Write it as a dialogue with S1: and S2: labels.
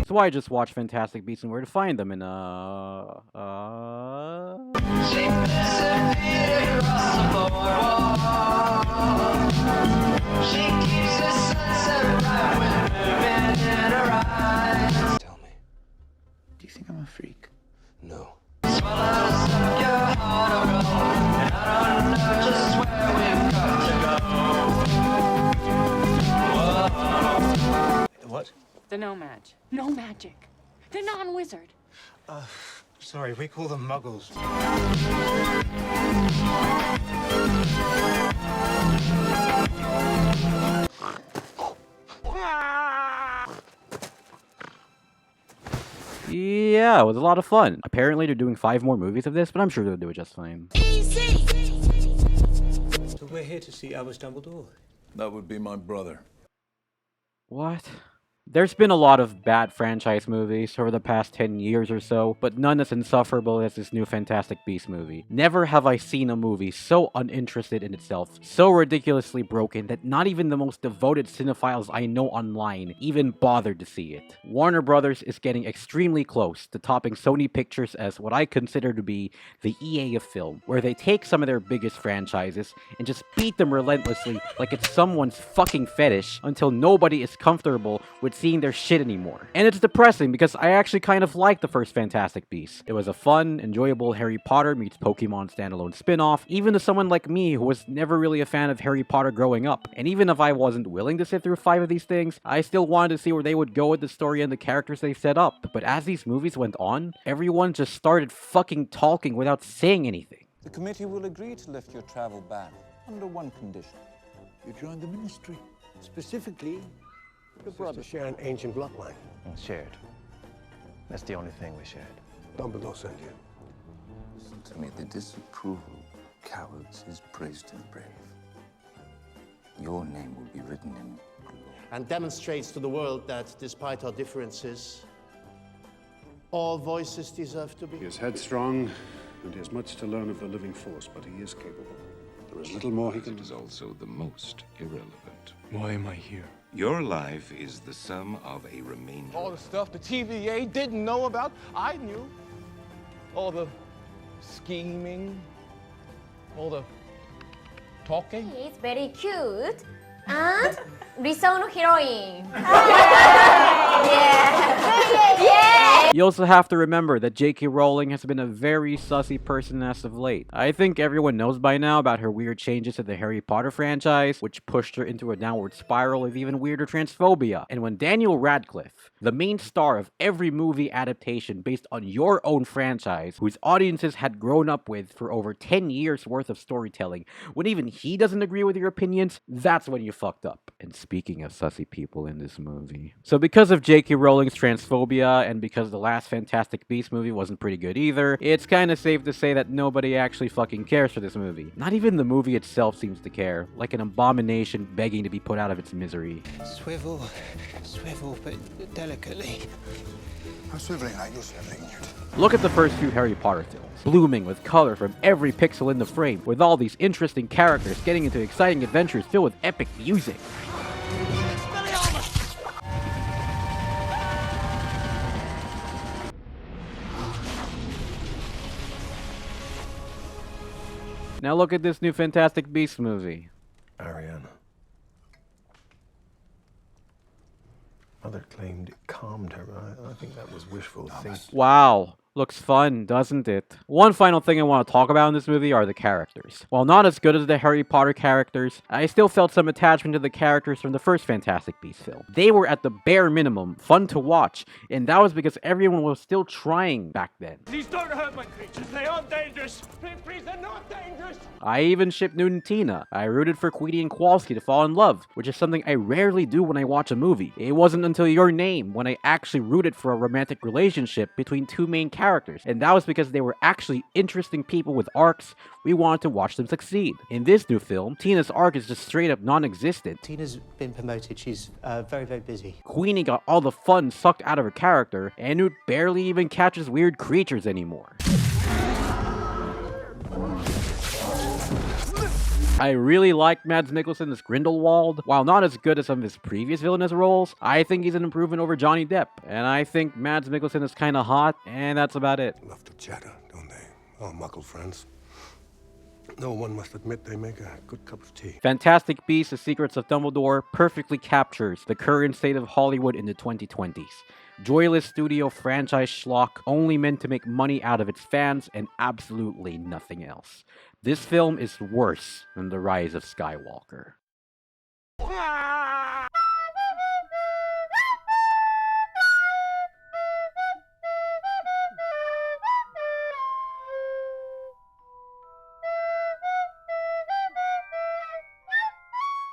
S1: So why just watch Fantastic Beasts and Where to Find Them in
S2: She disappeared across the boardwalk. She keeps the sunset bright with moving in her eyes.
S3: Tell me, do you think I'm a freak? No.
S2: Swallows up your heart of gold, and I don't know just where we've got to go. Whoa.
S3: What?
S4: The no match. No magic. The non-wizard.
S3: Sorry, we call them muggles.
S1: Yeah, it was a lot of fun. Apparently they're doing 5 more movies of this, but I'm sure they'll do it just fine.
S3: So we're here to see Albus Dumbledore.
S5: That would be my brother.
S1: What? There's been a lot of bad franchise movies over the past 10 years or so, but none as insufferable as this new Fantastic Beasts movie. Never have I seen a movie so uninterested in itself, so ridiculously broken that not even the most devoted cinephiles I know online even bothered to see it. Warner Brothers is getting extremely close to topping Sony Pictures as what I consider to be the EA of film, where they take some of their biggest franchises and just beat them relentlessly like it's someone's fucking fetish until nobody is comfortable with seeing their shit anymore. And it's depressing because I actually kind of liked the first Fantastic Beasts. It was a fun, enjoyable Harry Potter meets Pokemon standalone spin-off, even to someone like me who was never really a fan of Harry Potter growing up. And even if I wasn't willing to sit through 5 of these things, I still wanted to see where they would go with the story and the characters they set up. But as these movies went on, everyone just started fucking talking without saying anything.
S6: The committee will agree to lift your travel ban under one condition.
S7: You joined the ministry. Specifically, your brothers share an ancient bloodline.
S8: Shared. That's the only thing we shared.
S7: Dumbledore sent you.
S3: Listen to me, the disapproval of cowards is praise to the brave. Your name will be written in glory.
S9: And demonstrates to the world that despite our differences, all voices deserve to be.
S10: He is headstrong, and he has much to learn of the living force, but he is capable. There is little more he can do.
S11: It is also the most irrelevant.
S6: Why am I here?
S11: Your life is the sum of a remainder.
S12: All the stuff the TVA didn't know about, I knew. All the scheming, all the talking.
S13: It's very cute. And Rizal no heroine. Yeah.
S1: You also have to remember that J.K. Rowling has been a very sussy person as of late. I think everyone knows by now about her weird changes to the Harry Potter franchise, which pushed her into a downward spiral of even weirder transphobia. And when Daniel Radcliffe, the main star of every movie adaptation based on your own franchise, whose audiences had grown up with for over 10 years worth of storytelling, when even he doesn't agree with your opinions, that's when you fucked up. And speaking of sussy people in this movie. So because of J.K. Rowling's transphobia, and because the last Fantastic Beasts movie wasn't pretty good either, it's kinda safe to say that nobody actually fucking cares for this movie. Not even the movie itself seems to care, like an abomination begging to be put out of its misery.
S7: Swivel, but delicately.
S5: I'm swiveling like you're swiveling.
S1: Look at the first few Harry Potter films, blooming with color from every pixel in the frame, with all these interesting characters getting into exciting adventures filled with epic music. Now look at this new Fantastic Beasts movie.
S7: Ariana. Mother claimed it calmed her. I think that was wishful thinking.
S1: Wow. Looks fun, doesn't it? One final thing I want to talk about in this movie are the characters. While not as good as the Harry Potter characters, I still felt some attachment to the characters from the first Fantastic Beasts film. They were at the bare minimum fun to watch, and that was because everyone was still trying back then.
S12: Please don't hurt my creatures. They aren't dangerous. Please, they're not dangerous.
S1: I even shipped Newt and Tina. I rooted for Queenie and Kowalski to fall in love, which is something I rarely do when I watch a movie. It wasn't until Your Name when I actually rooted for a romantic relationship between two main characters, and that was because they were actually interesting people with arcs. We wanted to watch them succeed. In this new film, Tina's arc is just straight up non-existent.
S9: Tina's been promoted. She's very, very busy.
S1: Queenie got all the fun sucked out of her character, and Newt barely even catches weird creatures anymore. I really like Mads Mikkelsen as Grindelwald. While not as good as some of his previous villainous roles, I think he's an improvement over Johnny Depp. And I think Mads Mikkelsen is kinda hot, and that's about it.
S7: Love to chatter, don't they? Our muckle friends. No one must admit they make a good cup of tea.
S1: Fantastic Beasts: The Secrets of Dumbledore perfectly captures the current state of Hollywood in the 2020s. Joyless studio franchise schlock only meant to make money out of its fans and absolutely nothing else. This film is worse than The Rise of Skywalker.